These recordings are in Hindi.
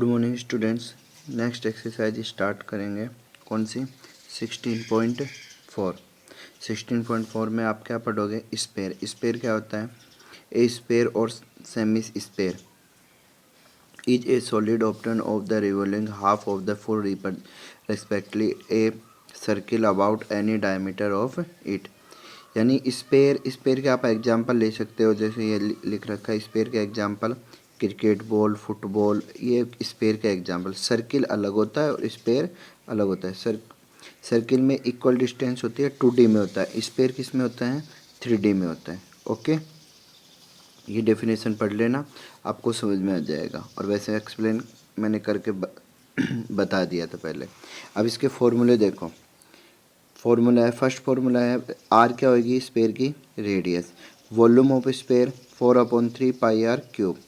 Good morning students. Next exercise start करेंगे। कौन सी? 16.4। 16.4 में आप क्या पढ़ोगे? स्पेयर। स्पेयर क्या होता है? ए स्पेयर और semi sphere is a solid obtained of the revolving half of the full respectively a circle about any diameter of it. यानी स्पेयर के आप एग्जांपल ले सकते हो। जैसे ये लिख रखा है स्पेयर का एग्जांपल क्रिकेट बॉल, फुटबॉल, ये स्पेयर का एग्जांपल। सर्किल अलग होता है और स्पेयर अलग होता है। सर्किल में इक्वल डिस्टेंस होती है, 2D में होता है। स्पेयर किस में होता है? 3D में होता है। ओके, ये डेफिनेशन पढ़ लेना, आपको समझ में आ जाएगा। और वैसे एक्सप्लेन मैंने करके बता दिया था पहले। अब इसके फॉर्मूले देखो। फॉर्मूला है, फर्स्ट फॉर्मूला है आर क्या होगी? स्पेयर की radius. Volume of sphere 4/3 pi are cube.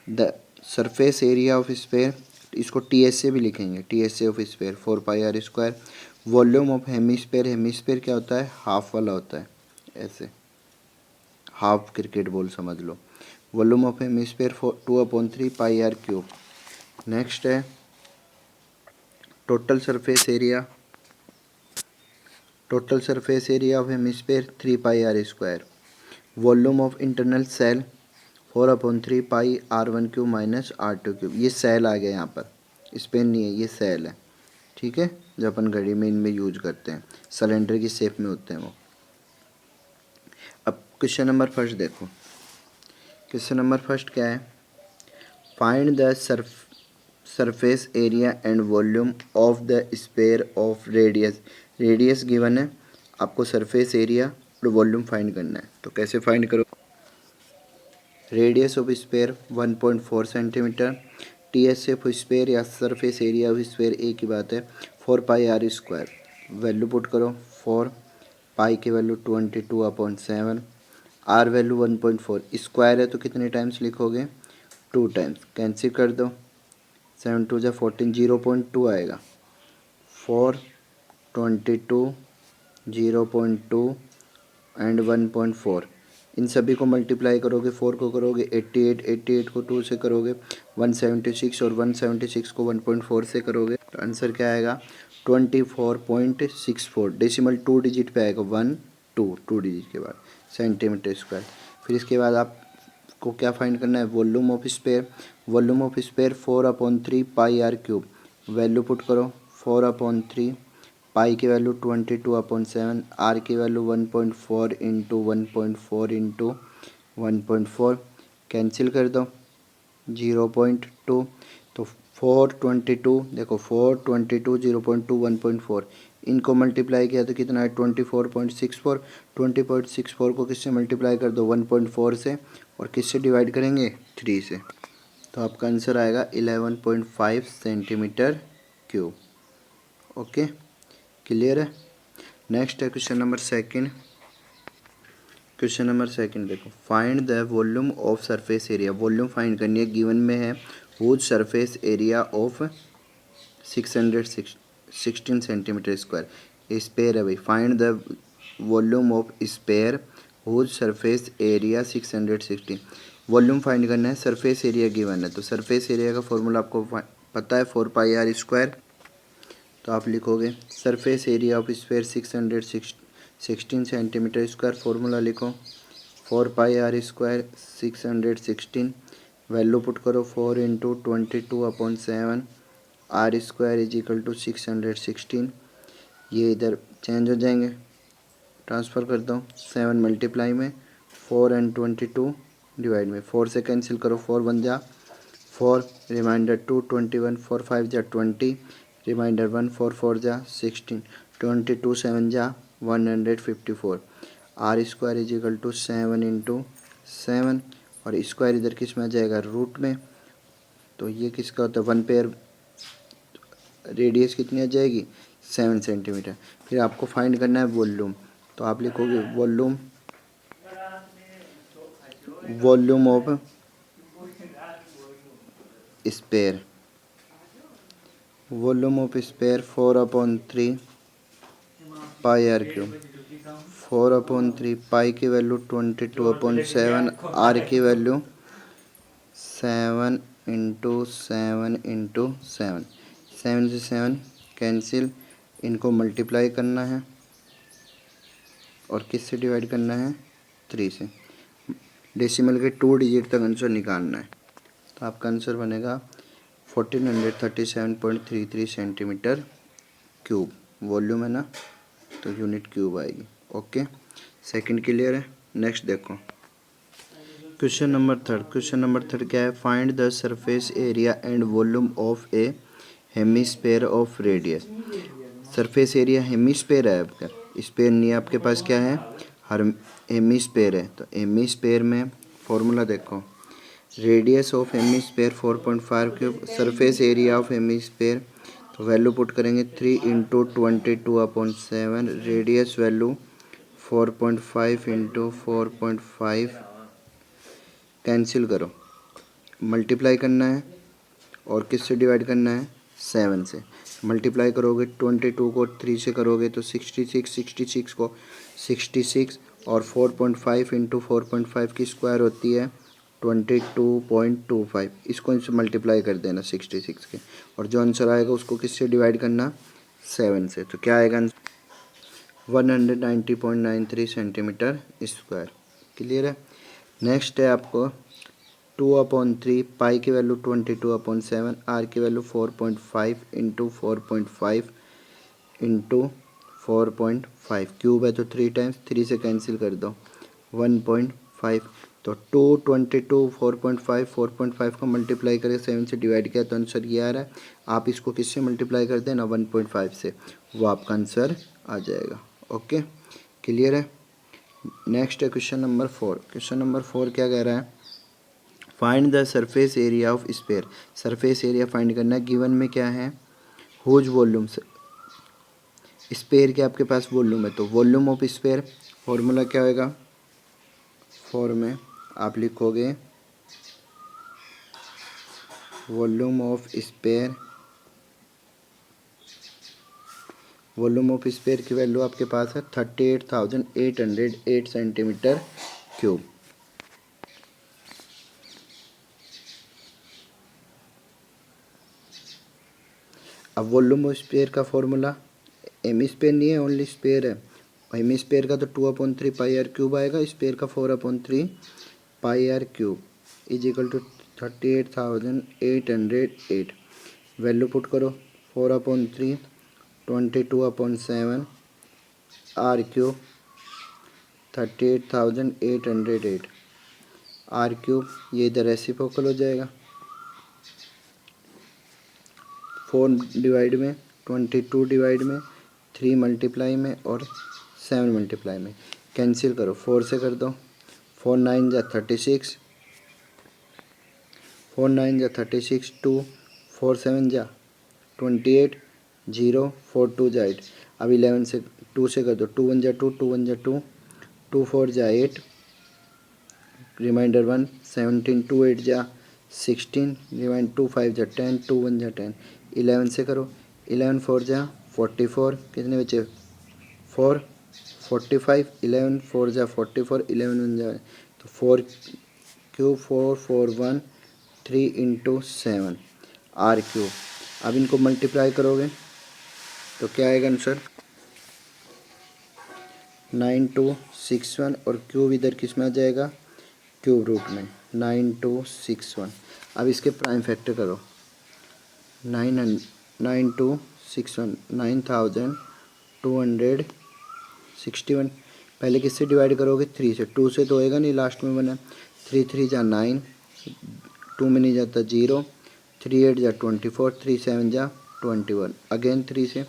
The surface area of sphere, इसको टी एस से भी लिखेंगे, T S of sphere 4 pi are square. Volume of hemisphere, hemisphere क्या होता है? हाफ वाला होता है, ऐसे हाफ क्रिकेट बॉल समझ लो। Volume of hemisphere 2/3 pi are cube. Next है total surface area. Total surface area of hemisphere 3 pi are square. Volume of internal shell 4/3 pi R1 cube minus R2 cube. ये सेल आ गया यहाँ पर, स्पेन नहीं है, ये सेल है। ठीक है, जो अपन घड़ी में इनमें यूज करते हैं, सिलेंडर की शेप में होते हैं वो। अब क्वेश्चन नंबर फर्स्ट देखो। क्वेश्चन नंबर फर्स्ट क्या है? Find the surface area and volume of the sphere of radius. Radius given है, आपको सरफेस एरिया और वॉल्यूम फाइंड करना है। तो कैसे फाइंड करो? Radius of sphere 1.4 centimetre. T S of sphere या सरफेस एरिया ऑफ स्पेयर एक ही बात है, 4 pi are square. Value put करो 4, पाई की वैल्यू 22/7, आर वैल्यू 1.4। स्क्वायर है तो कितने टाइम्स लिखोगे? 2 टाइम्स। कैंसिल कर दो, 7 2 जा 14, 0.2 आएगा। 4, 22, 0.2 एंड 1.4। इन सभी को मल्टीप्लाई करोगे, 4 को करोगे 88, 88 को 2 से करोगे 176, और 176 को 1.4 से करोगे तो आंसर क्या आएगा? 24.64। डेसिमल 2 डिजिट पे आएगा, 1 2 डिजिट के बाद सेंटीमीटर स्क्वायर। फिर इसके बाद आपको क्या फाइंड करना है? Volume of sphere. Volume of sphere 4/3 pi are cube. Value put करो 4/3, पाई की वैल्यू 22/7, आर की वैल्यू 1.4 इंटू 1.4 इंटू 1.4। कैंसिल कर दो, 0.2। तो 422, देखो 422, 0.2, 1.4, इनको मल्टीप्लाई किया तो कितना है? 24.64। 20.64 को किससे मल्टीप्लाई कर दो? 1.4 से। और किससे डिवाइड करेंगे? 3 से। तो आपका आंसर आएगा 11.5 सेंटीमीटर क्यूब। ओके, क्लियर है? नेक्स्ट है question number second. Question number second देखो। Find the volume of surface area. Volume find करनी है, गिवन में है whose surface area of 616 centimetre square. Sphere है भाई, find the volume of sphere whose surface area 616। Volume find करना है, सरफेस एरिया गिवन है। तो सरफेस एरिया का फॉर्मूला आपको पता है, 4 पाई आर स्क्वायर। तो आप लिखोगे surface area of sphere 616 centimetre square. Formula लिखो 4 pi are square 616। Value put करो 4 into 22/7, R square is equal to 616। ये इधर चेंज हो जाएंगे, ट्रांसफ़र कर दो 7 मल्टीप्लाई में, 4 एंड 22 डिवाइड में। 4 से कैंसिल करो, 4 1 जा 4, रिमाइंडर 2, 21, 4 5 जा 20, रिमाइंडर 1, 4 4 जा 16, 22 7 जा 154। R square is equal to 7 into 7, और स्क्वायर इधर किस में आ जाएगा? रूट में। तो ये किसका होता है? 1 पेयर। रेडियस कितनी आ जाएगी? 7 सेंटीमीटर। फिर आपको फाइंड करना है वॉल्यूम। तो आप लिखोगे volume of sphere. Volume of sphere 4/3 pi are cube. 4/3 pi की वैल्यू 22/7, आर की वैल्यू 7 इंटू 7 इंटू 7, 7 से 7 कैंसिल, इनको मल्टीप्लाई करना है और किससे डिवाइड करना है, 3 से। डेसिमल के 2 डिजिट तक आंसर निकालना है। तो आपका आंसर बनेगा 1437.33 सेंटीमीटर क्यूब। वॉल्यूम है ना, तो यूनिट क्यूब आएगी। ओके, सेकंड क्लियर है। नेक्स्ट देखो question number third. Question number third क्या है, find the surface area and volume of A hemisphere of radius. Surface area hemisphere है आपका, स्पेयर नहीं है आपके पास, क्या है, हर हेमिस्फेयर है। तो हेमिस्फेयर में फॉर्मूला देखो, radius of hemisphere 4.5 cube, surface area of hemisphere, तो वैल्यू पुट करेंगे 3 into 22/7, radius value 4.5 into 4.5, cancel करो, मल्टीप्लाई करना है और किससे डिवाइड करना है, 7 से। मल्टीप्लाई करोगे 22 को 3 से करोगे तो 66, 66 को 66 और 4.5 इंटू 4.5 की स्क्वायर होती है 22.25, इसको इनसे मल्टीप्लाई कर देना 66 के, और जो आंसर आएगा उसको किससे डिवाइड करना, 7 से। तो क्या आएगा, 190.93 सेंटीमीटर स्क्वायर। क्लियर है। नेक्स्ट है आपको 2/3, पाई की वैल्यू 22/7, आर की वैल्यू 4.5 इंटू 4.5 इंटू 4.5, क्यूब है तो 3 टाइम्स, 3 से कैंसिल कर दो 1.5, तो 222 4.5, 4.5 को मल्टीप्लाई करके 7 से डिवाइड किया तो आंसर ये आ रहा है। आप इसको किससे मल्टीप्लाई कर देना, 1.5 से, वो आपका आंसर आ जाएगा। ओके, क्लियर है। नेक्स्ट है क्वेश्चन नंबर 4। क्वेश्चन नंबर 4 क्या कह रहा है, find the surface area of sphere. Surface area find करना है। गिवन में क्या है, हुज वॉल्यूम, स्पेयर के आपके पास वॉल्यूम है, तो वॉल्यूम ऑफ स्पेयर फॉर्मूला क्या होगा, फॉर में आप लिखोगे volume of sphere, volume of sphere की वैल्यू आपके पास है 38,808 सेंटीमीटर क्यूब। अब वॉल्यूम ऑफ स्पेयर का फॉर्मूला, एमी स्पेयर नहीं है, ओनली स्पेयर है। एमी स्पेयर का तो 2/3 पाई आर क्यूब आएगा, स्पेयर का 4/3 pi are cube is equal to 38,808। Value put करो, 4/3 22/7 आर क्यूब 38,808 आर क्यूब, ये इधर रेसिप्रोकल हो जाएगा, 4 डिवाइड में, 22 डिवाइड में, 3 मल्टीप्लाई में और 7 मल्टीप्लाई में, कैंसिल करो, 4 से कर दो, 4 9 जा 36, 4 9 जा 36, 2 4 7 जा 28, 0 4 2 जा 8। अब 11 से 2 से कर दो, 2 1 जा 2, 2 1 जा 2, 2 4 जा 8, रिमाइंडर 1, 17 2 8 जा 16, रिमाइंड 2 5 जा 10, 2 1 जा 10। 11 से करो, 11 4 जा 44, कितने बचे 4 45, 11 4 जा 44, 11 1 जा, तो 4 क्यूब 4 4 1 3 इंटू 7 आर क्यूब। अब इनको मल्टीप्लाई करोगे तो क्या आएगा आंसर, 9261, और क्यूब इधर किस में आ जाएगा, क्यूब रूट में, 9261। अब इसके प्राइम फैक्टर करो, 9261 9261, पहले किससे डिवाइड करोगे, 3 से, 2 से तो होएगा नहीं, लास्ट में बना 3 3 जा 9, 2 में नहीं जाता 0, 3 8 जा 24, 3 7 जा 21, अगेन 3 से,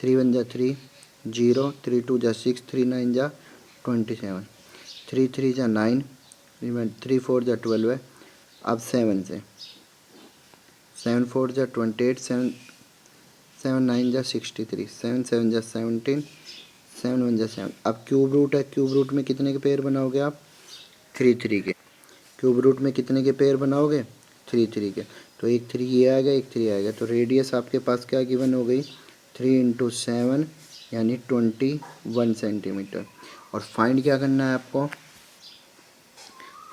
3 1 जा 3, 0, 3 2 जा 6, 3 9 जा 27, 3 3 जा 9, 3 4 जा 12 है। अब 7 से, 7 4 जा 28, 7 7 9 जा 63, 7 7 जा 17, 7 1 जा 7। अब क्यूब रूट है, क्यूब रूट में कितने के पेयर बनाओगे आप, 3 3 के। क्यूब रूट में कितने के पेयर बनाओगे, 3 3 के। तो एक 3 ये आ गया, एक 3 आ गया, तो रेडियस आपके पास क्या गिवन हो गई, 3 इंटू 7 यानी 21 सेंटीमीटर। और फाइंड क्या करना है आपको,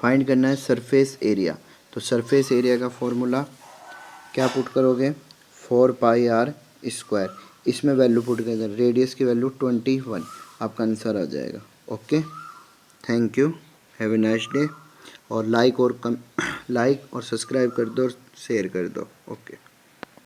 फाइंड करना है सरफेस एरिया। तो सरफेस एरिया का फॉर्मूला क्या पुट करोगे, 4πr स्क्वायर, इसमें वैल्यू पुट करेंगे, रेडियस की वैल्यू 21, आपका आंसर आ जाएगा। Okay, thank you, have a nice day. और लाइक और सब्सक्राइब कर दो और शेयर कर दो। ओके।